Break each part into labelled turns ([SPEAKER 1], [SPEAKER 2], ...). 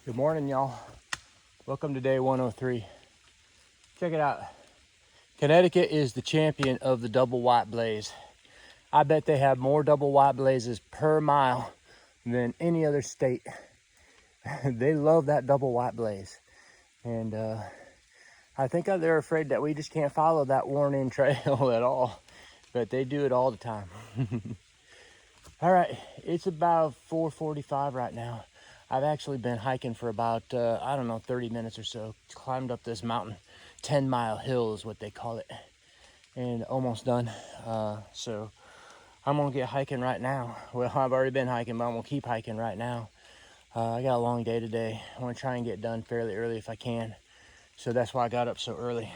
[SPEAKER 1] Good morning, y'all. Welcome to day 103. Check it out. Connecticut is the champion of the double white blaze. I bet they have more double white blazes per mile than any other state. They love that double white blaze. And I think they're afraid that we just can't follow that worn-in trail at all. But they do it all the time. All right, it's about 4:45 right now. I've actually been hiking for about, 30 minutes or so. Climbed up this mountain, 10-mile hill is what they call it. And almost done. So I'm gonna get hiking right now. Well, I've already been hiking, but I'm gonna keep hiking right now. I got a long day today. I wanna try and get done fairly early if I can. So that's why I got up so early.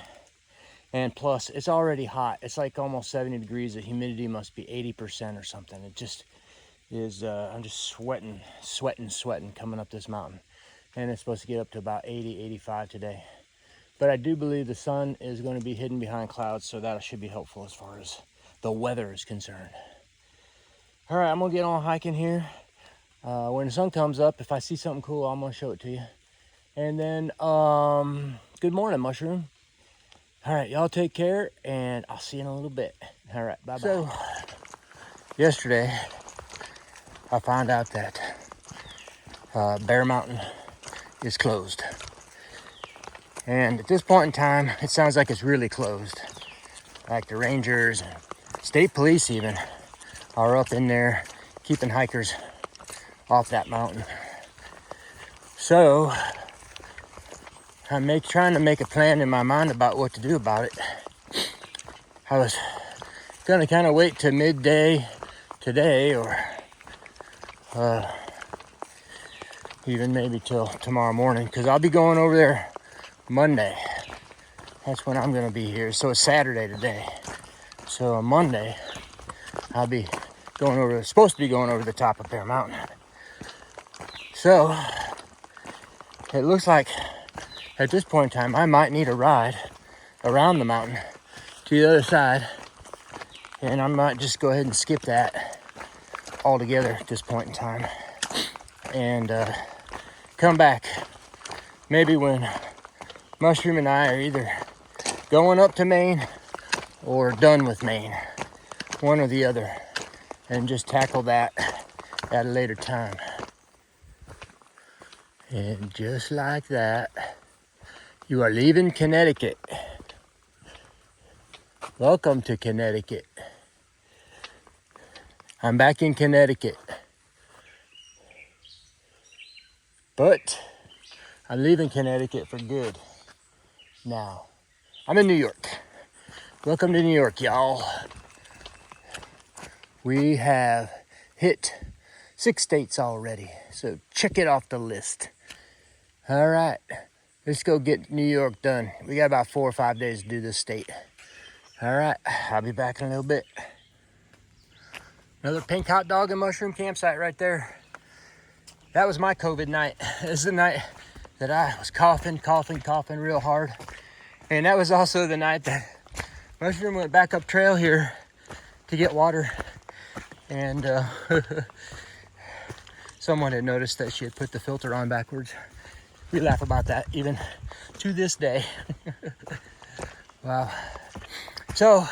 [SPEAKER 1] And plus, it's already hot. It's like almost 70 degrees. The humidity must be 80% or something. It just is, I'm just sweating coming up this mountain. And it's supposed to get up to about 80, 85 today. But I do believe the sun is going to be hidden behind clouds, so that should be helpful as far as the weather is concerned. All right, I'm going to get on hiking here. When the sun comes up, if I see something cool, I'm going to show it to you. And then, good morning, Mushroom. All right, y'all take care, and I'll see you in a little bit. All right, bye-bye. So, yesterday, I found out that Bear Mountain is closed. And at this point in time, it sounds like it's really closed. Like the rangers and state police even are up in there keeping hikers off that mountain. So, I'm trying to make a plan in my mind about what to do about it. I was gonna kind of wait till midday today, or even maybe till tomorrow morning, because I'll be going over there Monday. That's when I'm gonna be here. So it's Saturday today. So on Monday, I'll be supposed to be going over the top of Bear Mountain. So it looks like at this point in time, I might need a ride around the mountain to the other side. And I might just go ahead and skip that altogether at this point in time. And come back maybe when Mushroom and I are either going up to Maine or done with Maine. One or the other. And just tackle that at a later time. And just like that, you are leaving Connecticut. Welcome to Connecticut. I'm back in Connecticut. But I'm leaving Connecticut for good now. I'm in New York. Welcome to New York, y'all. We have hit 6 states already, so check it off the list. All right, let's go get New York done. We got about 4 or 5 days to do this state. All right, I'll be back in a little bit. Another pink hot dog and mushroom campsite right there. That was my COVID night. This is the night that I was coughing real hard. And that was also the night that Mushroom went back up trail here to get water. And someone had noticed that she had put the filter on backwards. We laugh about that even to this day. Wow. So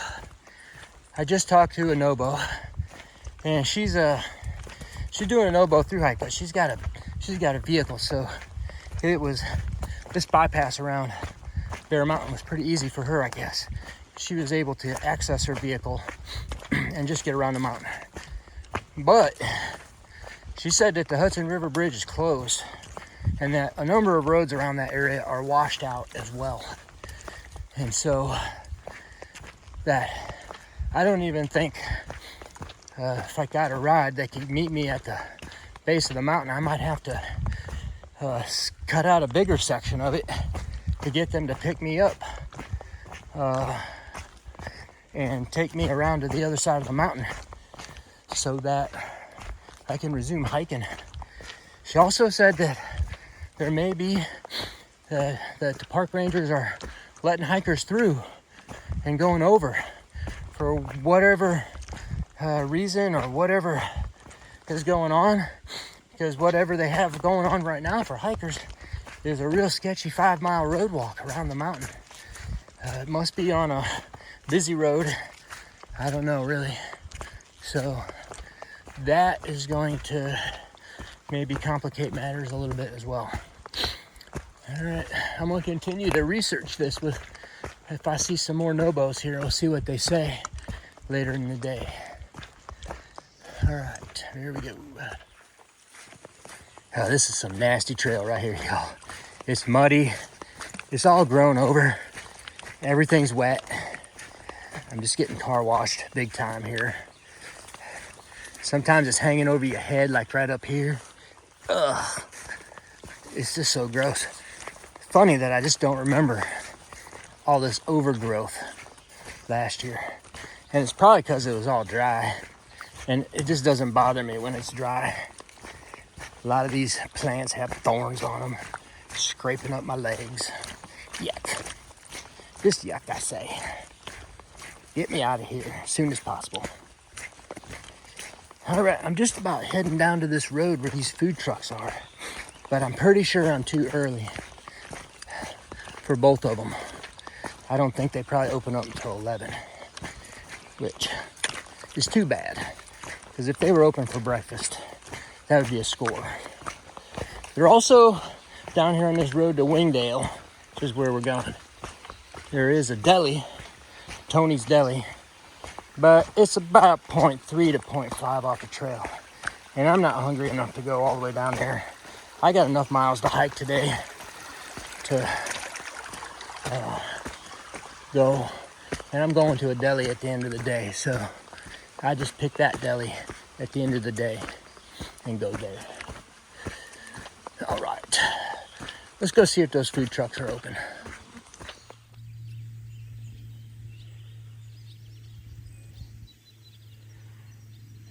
[SPEAKER 1] I just talked to a Nobo, and she's doing an oboe through hike, but she's got a vehicle, so this bypass around Bear Mountain was pretty easy for her, I guess. She was able to access her vehicle and just get around the mountain. But she said that the Hudson River Bridge is closed, and that a number of roads around that area are washed out as well. And so that I don't even think if I got a ride that could meet me at the base of the mountain, I might have to cut out a bigger section of it to get them to pick me up and take me around to the other side of the mountain so that I can resume hiking. She also said that there may be that the park rangers are letting hikers through and going over for whatever reason or whatever is going on. because whatever they have going on right now for hikers is a real sketchy 5-mile road walk around the mountain. It must be on a busy road. I don't know really. So that is going to maybe complicate matters a little bit as well. All right, I'm gonna continue to research this with, if I see some more nobos here, I'll see what they say later in the day. All right, here we go. Oh, this is some nasty trail right here, y'all. It's muddy, it's all grown over, everything's wet. I'm just getting car washed big time here. Sometimes it's hanging over your head, like right up here. Ugh, it's just so gross. Funny that I just don't remember all this overgrowth last year. And it's probably because it was all dry. And it just doesn't bother me when it's dry. A lot of these plants have thorns on them, scraping up my legs. Yuck. Just yuck, I say. Get me out of here as soon as possible. All right, I'm just about heading down to this road where these food trucks are, but I'm pretty sure I'm too early for both of them. I don't think they probably open up until 11, which is too bad, because if they were open for breakfast, that would be a score. They're also down here on this road to Wingdale, which is where we're going. There is a deli, Tony's Deli, but it's about 0.3 to 0.5 off the trail. And I'm not hungry enough to go all the way down there. I got enough miles to hike today to go. And I'm going to a deli at the end of the day. So I just pick that deli at the end of the day and go there. All right, let's go see if those food trucks are open.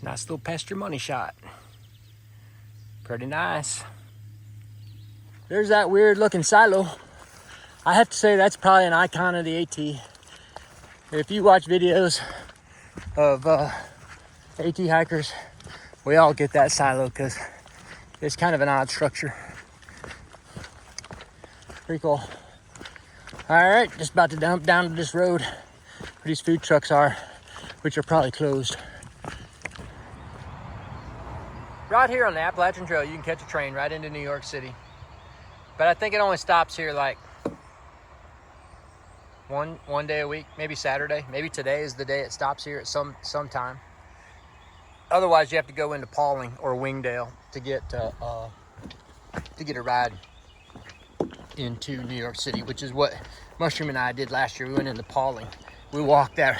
[SPEAKER 1] Nice little pasture money shot. Pretty nice. There's that weird looking silo. I have to say that's probably an icon of the AT. If you watch videos of AT hikers, we all get that silo because it's kind of an odd structure. Pretty cool. All right, just about to dump down to this road where these food trucks are, which are probably closed. Right here on the Appalachian Trail, you can catch a train right into New York City. But I think it only stops here like one day a week, maybe Saturday. Maybe today is the day it stops here at some time. Otherwise, you have to go into Pauling or Wingdale to get a ride into New York City, which is what Mushroom and I did last year. We went into Pauling. We walked the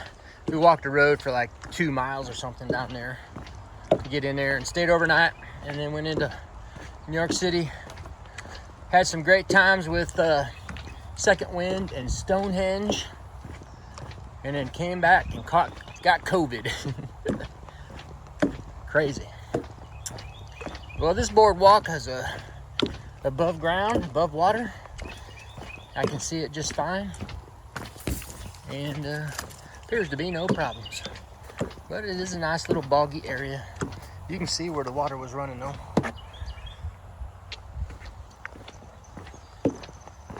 [SPEAKER 1] road for like 2 miles or something down there to get in there and stayed overnight, and then went into New York City. Had some great times with Second Wind and Stonehenge, and then came back and got COVID. Crazy. Well, this boardwalk has above ground, above water. I can see it just fine, and appears to be no problems. But it is a nice little boggy area. You can see where the water was running though.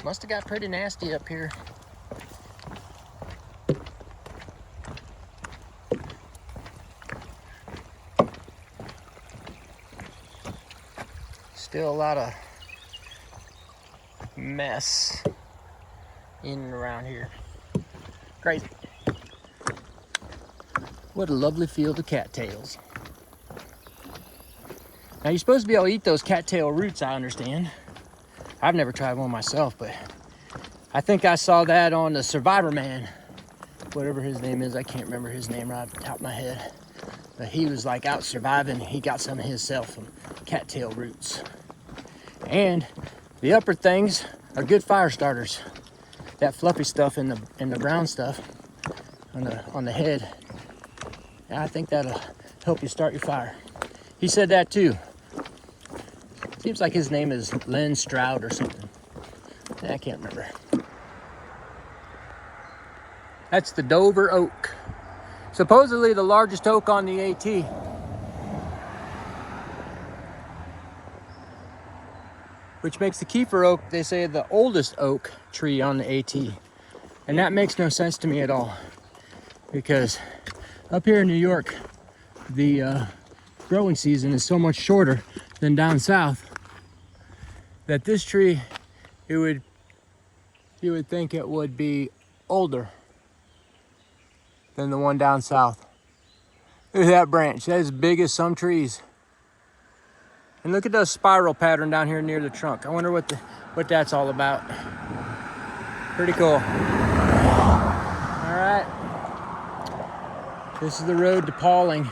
[SPEAKER 1] Must have got pretty nasty up here. Still a lot of mess in and around here. Crazy. What a lovely field of cattails. Now you're supposed to be able to eat those cattail roots, I understand. I've never tried one myself, but I think I saw that on the Survivor Man, whatever his name is. I can't remember his name right off the top of my head. But he was like out surviving. He got some of himself from cattail roots. And the upper things are good fire starters. That fluffy stuff and the brown stuff on the head, I think that'll help you start your fire. He said that too. Seems like his name is Len Stroud or something. I can't remember. That's the Dover oak. Supposedly the largest oak on the AT. which makes the Kiefer oak, they say, the oldest oak tree on the AT. And that makes no sense to me at all, because up here in New York, the growing season is so much shorter than down south that this tree, you would think it would be older than the one down south. Look at that branch, that is big as some trees. And look at the spiral pattern down here near the trunk. I wonder what that's all about. Pretty cool. All right, this is the road to Pauling,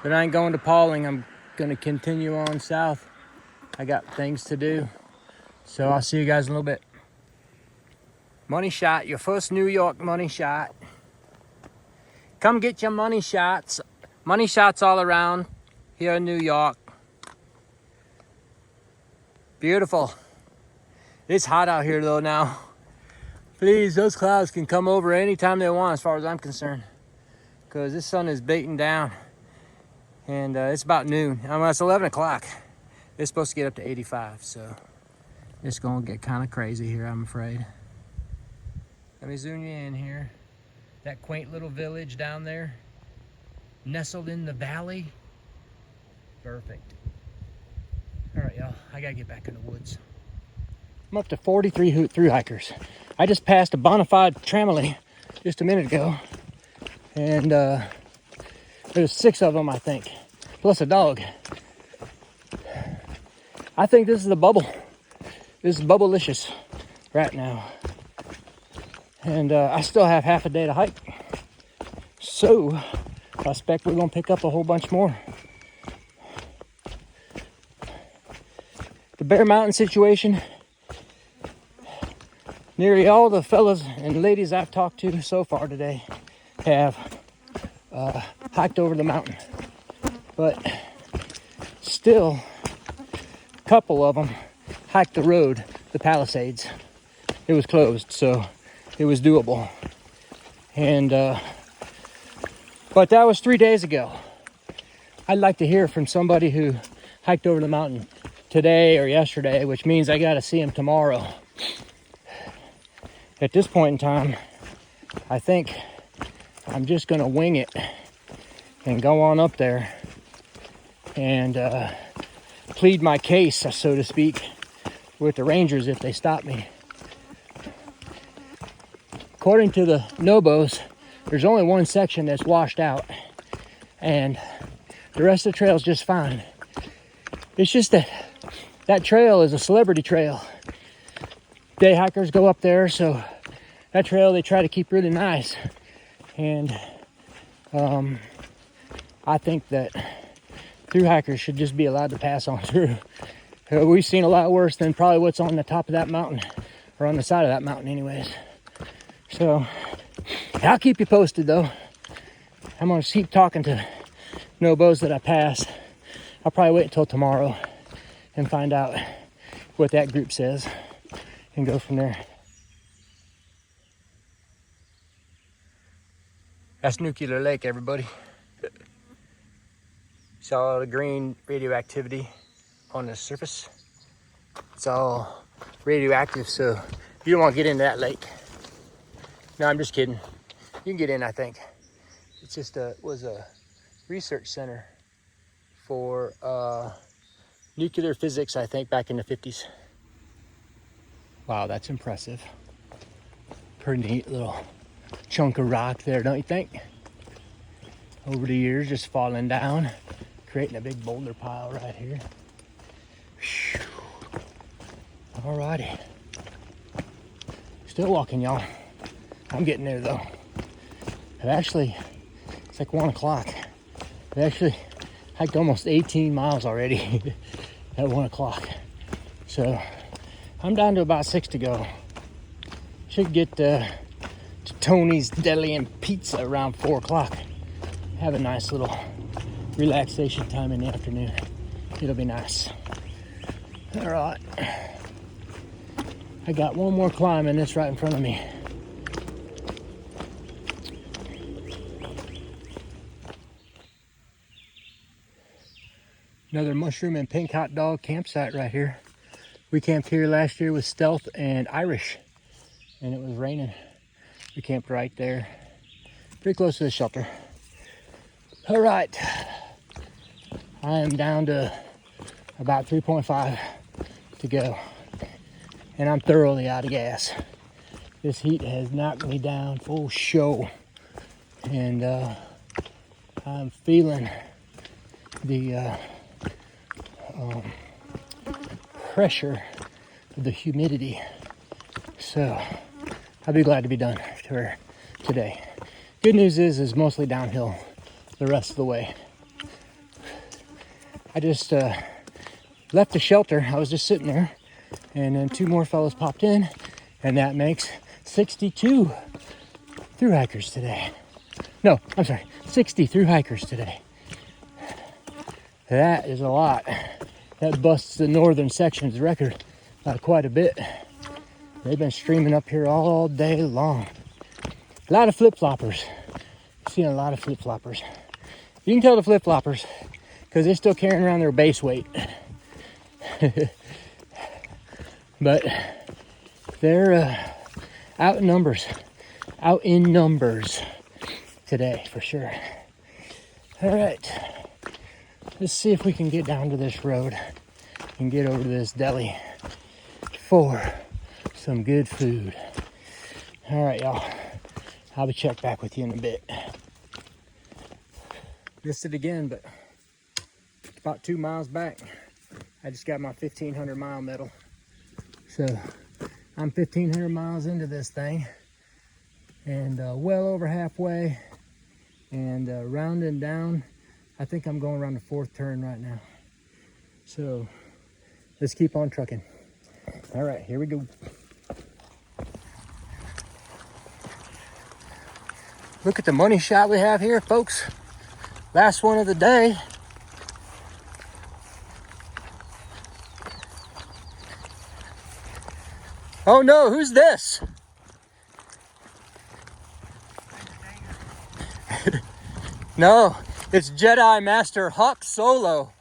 [SPEAKER 1] but I ain't going to Pauling. I'm gonna continue on south. I got things to do. So I'll see you guys in a little bit. Money shot, your first New York money shot. Come get your money shots. Money shots all around here in New York. Beautiful. It's hot out here though now. Please, those clouds can come over anytime they want as far as I'm concerned, because this sun is beating down, and it's about noon. I mean, it's 11 o'clock. It's supposed to get up to 85, so it's gonna get kind of crazy here, I'm afraid. Let me zoom you in here. That quaint little village down there, nestled in the valley. Perfect. All right, y'all, I gotta get back in the woods. I'm up to 43 through hikers. I just passed a bona fide tramily just a minute ago, and there's 6 of them, I think, plus a dog. I think this is the bubble. This is bubblicious right now. And I still have half a day to hike. So I expect we're gonna pick up a whole bunch more. The Bear Mountain situation, nearly all the fellas and ladies I've talked to so far today have hiked over the mountain. But still, a couple of them hiked the road, the Palisades. It was closed, so it was doable. And but that was 3 days ago. I'd like to hear from somebody who hiked over the mountain today or yesterday, which means I gotta see him tomorrow. At this point in time, I think I'm just gonna wing it and go on up there and plead my case, so to speak, with the rangers if they stop me. According to the Nobos, there's only one section that's washed out, and the rest of the trail is just fine. It's just that that trail is a celebrity trail. Day hikers go up there, so that trail they try to keep really nice. And I think that through hikers should just be allowed to pass on through. We've seen a lot worse than probably what's on the top of that mountain, or on the side of that mountain anyways. So I'll keep you posted though. I'm gonna keep talking to Nobos that I pass. I'll probably wait until tomorrow and find out what that group says and go from there. That's Nuclear Lake, everybody. See all the green radioactivity on the surface? It's all radioactive, so you don't want to get into that lake. No, I'm just kidding. You can get in, I think. It's just was a research center for nuclear physics, I think, back in the 50s. Wow, that's impressive. Pretty neat little chunk of rock there, don't you think? Over the years, just falling down, creating a big boulder pile right here. Alrighty. Still walking, y'all. I'm getting there though. It's like 1 o'clock. I've actually hiked almost 18 miles already at 1 o'clock. So I'm down to about 6 to go. Should get to Tony's Deli and Pizza around 4 o'clock. Have a nice little relaxation time in the afternoon. It'll be nice. All right. I got one more climb and it's right in front of me. Another mushroom and pink hot dog campsite right here. We camped here last year with Stealth and Irish, and it was raining. We camped right there, pretty close to the shelter. All right, I am down to about 3.5 to go, and I'm thoroughly out of gas. This heat has knocked me down full show, and I'm feeling the pressure of the humidity. So I'll be glad to be done for today. Good news is mostly downhill the rest of the way. I just left the shelter. I was just sitting there, and then 2 more fellows popped in, and that makes 62 through hikers today. No, I'm sorry, 60 through hikers today. That is a lot. That busts the northern section's record by quite a bit. They've been streaming up here all day long. A lot of flip-floppers. Seeing a lot of flip-floppers. You can tell the flip-floppers because they're still carrying around their base weight. But they're out in numbers today for sure. All right, let's see if we can get down to this road and get over to this deli for some good food. All right, y'all, I'll be check back with you in a bit. Missed it again, but about 2 miles back, I just got my 1,500 mile medal. So I'm 1,500 miles into this thing, and well over halfway, and rounding down. I think I'm going around the 4th turn right now. So let's keep on trucking. All right, here we go. Look at the money shot we have here, folks. Last one of the day. Oh no, who's this? No, it's Jedi Master Hawk Solo.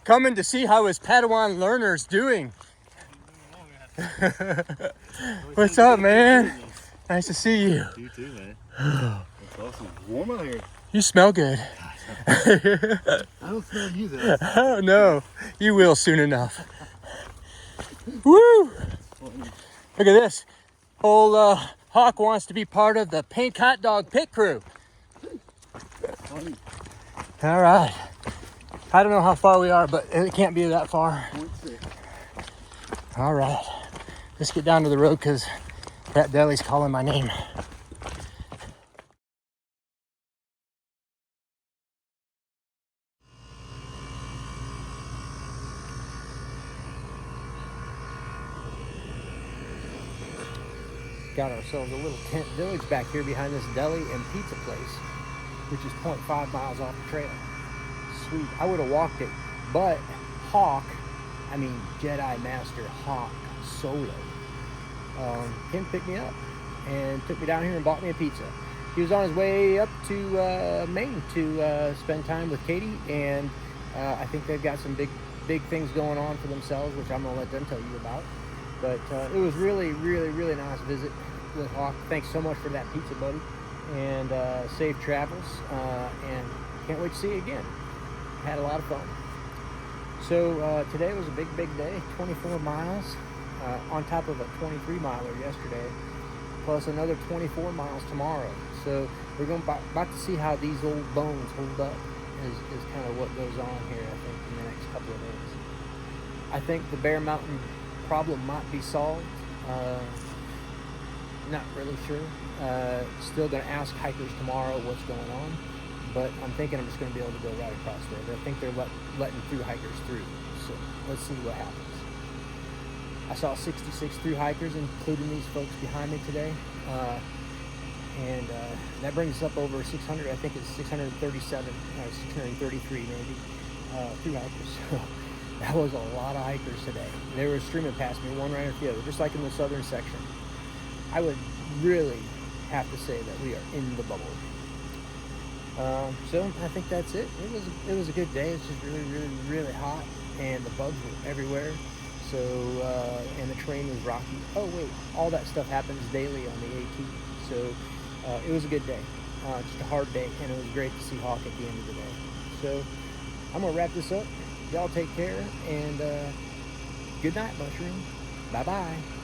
[SPEAKER 1] Coming to see how his Padawan learner's doing. What's up, man? Nice to see you.
[SPEAKER 2] You too, man. It's awesome. Warm out here.
[SPEAKER 1] You smell good.
[SPEAKER 2] I don't smell you though.
[SPEAKER 1] Oh no, you will soon enough. Woo! Look at this. Old Hawk wants to be part of the Pink Hot Dog Pit Crew. All right. I don't know how far we are, but it can't be that far. All right. Let's get down to the road because that deli's calling my name. Got ourselves a little tent village back here behind this deli and pizza place, which is 0.5 miles off the trail. Sweet. I would have walked it, but Jedi Master Hawk Solo, him picked me up and took me down here and bought me a pizza. He was on his way up to Maine to spend time with Katie, and I think they've got some big things going on for themselves, which I'm gonna let them tell you about. But it was really nice visit with Hawk. Thanks so much for that pizza, buddy, and safe travels, and can't wait to see you again. Had a lot of fun. So today was a big day, 24 miles on top of a 23 miler yesterday, plus another 24 miles tomorrow. So we're going about to see how these old bones hold up is kind of what goes on here, I think, in the next couple of days. I think the Bear Mountain problem might be solved. Not really sure. Still going to ask hikers tomorrow what's going on, but I'm thinking I'm just going to be able to go right across there. But I think they're letting through hikers through, so let's see what happens. I saw 66 through hikers, including these folks behind me today, and that brings us up over 600. I think it's 637 or 633 maybe through hikers. So that was a lot of hikers today. They were streaming past me, one right after the other, just like in the southern section. I would really have to say that we are in the bubble. So I think that's it. It was a good day. It's just really hot, and the bugs were everywhere. So, and the terrain was rocky. Oh wait, all that stuff happens daily on the AT. So it was a good day, just a hard day, and it was great to see Hawk at the end of the day. So I'm gonna wrap this up. Y'all take care, and good night, Mushroom. Bye-bye.